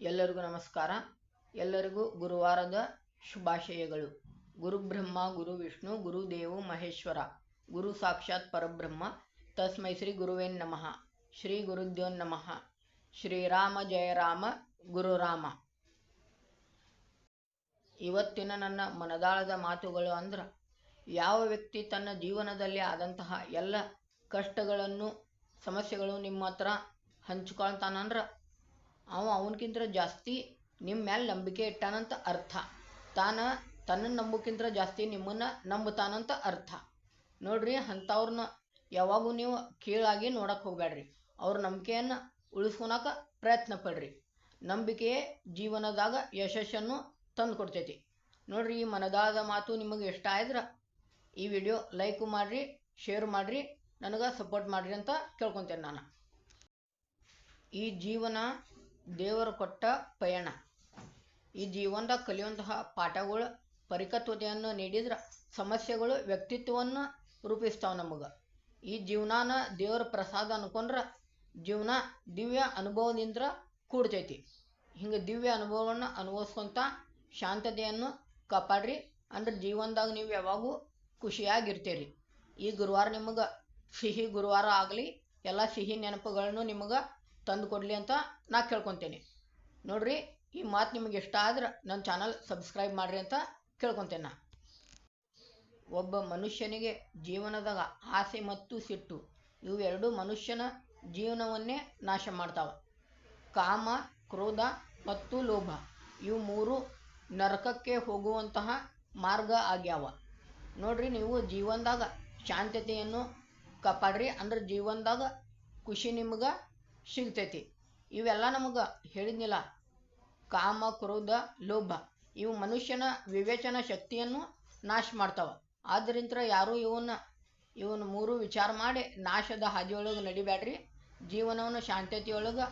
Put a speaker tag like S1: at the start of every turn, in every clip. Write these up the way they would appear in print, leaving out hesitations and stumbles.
S1: ಎಲ್ಲರಿಗೂ ನಮಸ್ಕಾರ. ಎಲ್ಲರಿಗೂ ಗುರುವಾರದ ಶುಭಾಶಯಗಳು. ಗುರು ಬ್ರಹ್ಮ ಗುರು ವಿಷ್ಣು ಗುರು ದೇವೋ ಮಹೇಶ್ವರ ಗುರು ಸಾಕ್ಷಾತ್ ಪರಬ್ರಹ್ಮ ತಸ್ಮೈ ಶ್ರೀ ಗುರುವೇ ನಮಃ. ಶ್ರೀ ಗುರುದ್ಯೋ ನಮಃ. ಶ್ರೀರಾಮ ಜಯ ರಾಮ ಗುರುರಾಮ. ಇವತ್ತಿನ ನನ್ನ ಮನದಾಳದ ಮಾತುಗಳು ಅಂದ್ರೆ, ಯಾವ ವ್ಯಕ್ತಿ ತನ್ನ ಜೀವನದಲ್ಲಿ ಆದಂತಹ ಎಲ್ಲ ಕಷ್ಟಗಳನ್ನು ಸಮಸ್ಯೆಗಳು ನಿಮ್ಮ ಹತ್ರ ಹಂಚ್ಕೊಳ್ತಾನಂದ್ರೆ ಅವನಕ್ಕಿಂತ ಜಾಸ್ತಿ ನಿಮ್ಮ ಮೇಲೆ ನಂಬಿಕೆ ಇಟ್ಟಾನಂತ ಅರ್ಥ. ತನ್ನನ್ನು ನಂಬೋಕ್ಕಿಂತ ಜಾಸ್ತಿ ನಿಮ್ಮನ್ನು ನಂಬುತ್ತಾನಂತ ಅರ್ಥ. ನೋಡ್ರಿ, ಅಂಥವ್ರನ್ನ ಯಾವಾಗೂ ನೀವು ಕೀಳಾಗಿ ನೋಡಕ್ಕೆ ಹೋಗ್ಬೇಡ್ರಿ. ಅವ್ರ ನಂಬಿಕೆಯನ್ನು ಉಳಿಸ್ಕೊಳಕ ಪ್ರಯತ್ನ ಪಡ್ರಿ. ನಂಬಿಕೆಯೇ ಜೀವನದಾಗ ಯಶಸ್ಸನ್ನು ತಂದು ಕೊಡ್ತೈತಿ. ನೋಡ್ರಿ, ಈ ಮನದಾಳದ ಮಾತು ನಿಮಗೆ ಇಷ್ಟ ಆದ್ರೆ ಈ ವಿಡಿಯೋ ಲೈಕ್ ಮಾಡಿರಿ, ಶೇರ್ ಮಾಡಿರಿ, ನನಗೆ ಸಪೋರ್ಟ್ ಮಾಡಿರಿ ಅಂತ ಕೇಳ್ಕೊತೇನೆ ನಾನು. ಈ ಜೀವನ ದೇವರು ಕೊಟ್ಟ ಪಯಣ. ಈ ಜೀವನದಾಗ ಕಲಿಯುವಂತಹ ಪಾಠಗಳು ಪರಿಕತ್ವತೆಯನ್ನು ನೀಡಿದ್ರೆ ಸಮಸ್ಯೆಗಳು ವ್ಯಕ್ತಿತ್ವವನ್ನು ರೂಪಿಸ್ತಾವೆ ನಮಗೆ. ಈ ಜೀವನಾನ ದೇವರ ಪ್ರಸಾದ ಅನ್ಕೊಂಡ್ರೆ ಜೀವನ ದಿವ್ಯ ಅನುಭವದಿಂದ ಕೂಡ್ತೈತಿ. ಹಿಂಗೆ ದಿವ್ಯ ಅನುಭವವನ್ನು ಅನುಭವಿಸ್ಕೊಂತ ಶಾಂತತೆಯನ್ನು ಕಾಪಾಡ್ರಿ. ಅಂದ್ರೆ ಜೀವನದಾಗ ನೀವು ಯಾವಾಗೂ ಖುಷಿಯಾಗಿರ್ತೀರಿ. ಈ ಗುರುವಾರ ನಿಮಗೆ ಸಿಹಿ ಗುರುವಾರ ಆಗಲಿ, ಎಲ್ಲ ಸಿಹಿ ನೆನಪುಗಳನ್ನು ನಿಮಗೆ ತಂದು ಕೊಡಲಿ ಅಂತ ನಾ ಕೇಳ್ಕೊತೇನೆ. ನೋಡ್ರಿ, ಈ ಮಾತು ನಿಮಗೆ ಇಷ್ಟ ಆದ್ರೆ ನನ್ನ ಚಾನಲ್ ಸಬ್ಸ್ಕ್ರೈಬ್ ಮಾಡಿರಿ ಅಂತ ಕೇಳ್ಕೊತೇನೆ ನಾ. ಒಬ್ಬ ಮನುಷ್ಯನಿಗೆ ಜೀವನದಾಗ ಆಸೆ ಮತ್ತು ಸಿಟ್ಟು ಇವೆರಡು ಮನುಷ್ಯನ ಜೀವನವನ್ನೇ ನಾಶ ಮಾಡ್ತಾವೆ. ಕಾಮ, ಕ್ರೋಧ ಮತ್ತು ಲೋಭ ಇವು ಮೂರು ನರಕಕ್ಕೆ ಹೋಗುವಂತಹ ಮಾರ್ಗ ಆಗ್ಯಾವ. ನೋಡ್ರಿ, ನೀವು ಜೀವನದಾಗ ಶಾಂತತೆಯನ್ನು ಕಾಪಾಡ್ರಿ. ಅಂದ್ರೆ ಜೀವನದಾಗ ಖುಷಿ ನಿಮ್ಗೆ ಸಿಗ್ತೈತಿ. ಇವೆಲ್ಲ ನಮಗೆ ಹೇಳಿದ್ನಿಲ್ಲ, ಕಾಮ, ಕ್ರೋಧ, ಲೋಭ ಇವು ಮನುಷ್ಯನ ವಿವೇಚನಾ ಶಕ್ತಿಯನ್ನು ನಾಶ ಮಾಡ್ತಾವೆ. ಆದ್ದರಿಂದ ಯಾರೂ ಇವನ್ನ ಮೂರು ವಿಚಾರ ಮಾಡಿ ನಾಶದ ಹಾದಿಯೊಳಗೆ ನಡಿಬೇಡ್ರಿ. ಜೀವನವನ್ನು ಶಾಂತತೆಯೊಳಗೆ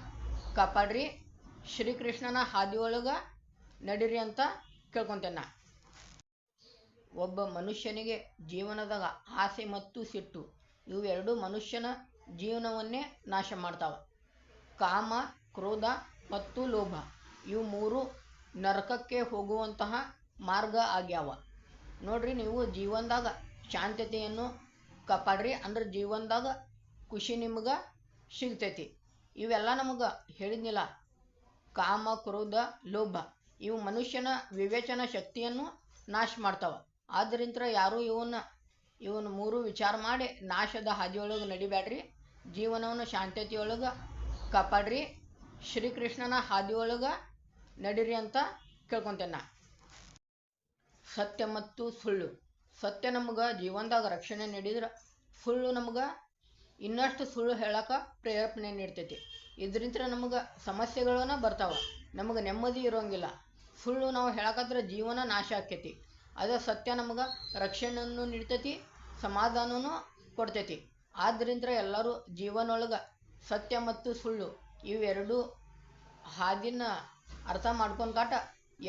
S1: ಕಾಪಾಡ್ರಿ. ಶ್ರೀಕೃಷ್ಣನ ಹಾದಿಯೊಳಗೆ ನಡೀರಿ ಅಂತ ಕೇಳ್ಕೊತೇನೆ. ಒಬ್ಬ ಮನುಷ್ಯನಿಗೆ ಜೀವನದಾಗ ಆಸೆ ಮತ್ತು ಸಿಟ್ಟು ಇವೆರಡು ಮನುಷ್ಯನ ಜೀವನವನ್ನೇ ನಾಶ ಮಾಡ್ತಾವೆ. ಕಾಮ, ಕ್ರೋಧ ಮತ್ತು ಲೋಭ ಇವು ಮೂರು ನರಕಕ್ಕೆ ಹೋಗುವಂತಹ ಮಾರ್ಗ ಆಗ್ಯಾವ. ನೋಡ್ರಿ, ನೀವು ಜೀವನದಾಗ ಶಾಂತತೆಯನ್ನು ಕಾಪಾಡ್ರಿ. ಅಂದ್ರೆ ಜೀವನದಾಗ ಖುಷಿ ನಿಮ್ಗೆ ಸಿಗ್ತೈತಿ. ಇವೆಲ್ಲ ನಮಗೆ ಹೇಳಿದ್ನಿಲ್ಲ, ಕಾಮ, ಕ್ರೋಧ, ಲೋಭ ಇವು ಮನುಷ್ಯನ ವಿವೇಚನಾ ಶಕ್ತಿಯನ್ನು ನಾಶ ಮಾಡ್ತಾವೆ. ಆದ್ದರಿಂದ ಯಾರೂ ಇವನ್ನ ಮೂರು ವಿಚಾರ ಮಾಡಿ ನಾಶದ ಹಾದಿಯೊಳಗೆ ನಡಿಬೇಡ್ರಿ. ಜೀವನವನ್ನು ಶಾಂತತೆಯೊಳಗೆ ಕಾಪಾಡ್ರಿ. ಶ್ರೀಕೃಷ್ಣನ ಹಾದಿಯೊಳಗೆ ನಡೀರಿ ಅಂತ ಕೇಳ್ಕೊತೇನೆ. ಸತ್ಯ ಮತ್ತು ಸುಳ್ಳು. ಸತ್ಯ ನಮ್ಗೆ ಜೀವನದಾಗ ರಕ್ಷಣೆ ನೀಡಿದ್ರೆ ಸುಳ್ಳು ನಮ್ಗೆ ಇನ್ನಷ್ಟು ಸುಳ್ಳು ಹೇಳಕ್ಕೆ ಪ್ರೇರೇಪಣೆ ನೀಡ್ತೈತಿ. ಇದರಿಂದ ನಮ್ಗೆ ಸಮಸ್ಯೆಗಳನ್ನ ಬರ್ತಾವೆ, ನಮಗೆ ನೆಮ್ಮದಿ ಇರೋಂಗಿಲ್ಲ. ಸುಳ್ಳು ನಾವು ಹೇಳಕ್ಕಾದ್ರೆ ಜೀವನ ನಾಶ ಆಕ್ಕೈತಿ. ಅದೇ ಸತ್ಯ ನಮ್ಗೆ ರಕ್ಷಣೆಯನ್ನು ನೀಡ್ತೈತಿ, ಸಮಾಧಾನನೂ ಕೊಡ್ತೈತಿ. ಆದ್ದರಿಂದ ಎಲ್ಲರೂ ಜೀವನೊಳಗೆ ಸತ್ಯ ಮತ್ತು ಸುಳ್ಳು ಇವೆರಡು ಹಾದಿನ ಅರ್ಥ ಮಾಡ್ಕೊಂಡ್ಕಾಟ,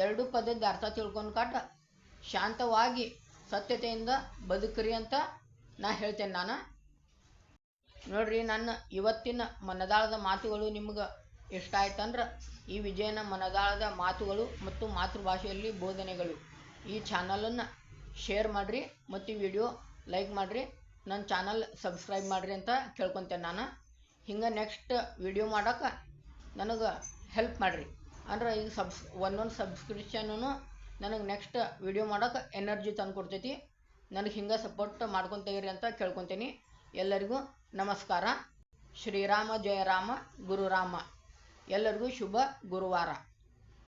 S1: ಎರಡು ಪದದ ಅರ್ಥ ತಿಳ್ಕೊಂಡ್ಕಾಟ ಶಾಂತವಾಗಿ ಸತ್ಯತೆಯಿಂದ ಬದುಕ್ರಿ ಅಂತ ನಾ ಹೇಳ್ತೇನೆ ನಾನು. ನೋಡ್ರಿ, ನನ್ನ ಇವತ್ತಿನ ಮನದಾಳದ ಮಾತುಗಳು ನಿಮ್ಗೆ ಇಷ್ಟ ಆಯ್ತಂದ್ರೆ ಈ ವಿಜಯನ ಮನದಾಳದ ಮಾತುಗಳು ಮತ್ತು ಮಾತೃಭಾಷೆಯಲ್ಲಿ ಬೋಧನೆಗಳು ಈ ಚಾನಲನ್ನು ಶೇರ್ ಮಾಡಿರಿ ಮತ್ತು ಈ ವಿಡಿಯೋ ಲೈಕ್ ಮಾಡಿರಿ. ನನ್ನ ಚಾನಲ್ ಸಬ್ಸ್ಕ್ರೈಬ್ ಮಾಡಿರಿ ಅಂತ ಕೇಳ್ಕೊತೇನೆ ನಾನು. ಹಿಂಗೆ ನೆಕ್ಸ್ಟ್ ವಿಡಿಯೋ ಮಾಡೋಕೆ ನನಗೆ ಹೆಲ್ಪ್ ಮಾಡಿರಿ. ಅಂದ್ರೆ ಈಗ ಒಂದೊಂದು ಸಬ್ಸ್ಕ್ರಿಪ್ಷನ್ನು ನನಗೆ ನೆಕ್ಸ್ಟ್ ವಿಡಿಯೋ ಮಾಡೋಕೆ ಎನರ್ಜಿ ತಂದು ಕೊಡ್ತೈತಿ. ನನಗೆ ಹಿಂಗೆ ಸಪೋರ್ಟ್ ಮಾಡ್ಕೊತೀರಿ ಅಂತ ಕೇಳ್ಕೊತೀನಿ. ಎಲ್ಲರಿಗೂ ನಮಸ್ಕಾರ. ಶ್ರೀರಾಮ ಜಯ ರಾಮ ಗುರುರಾಮ. ಎಲ್ಲರಿಗೂ ಶುಭ ಗುರುವಾರ.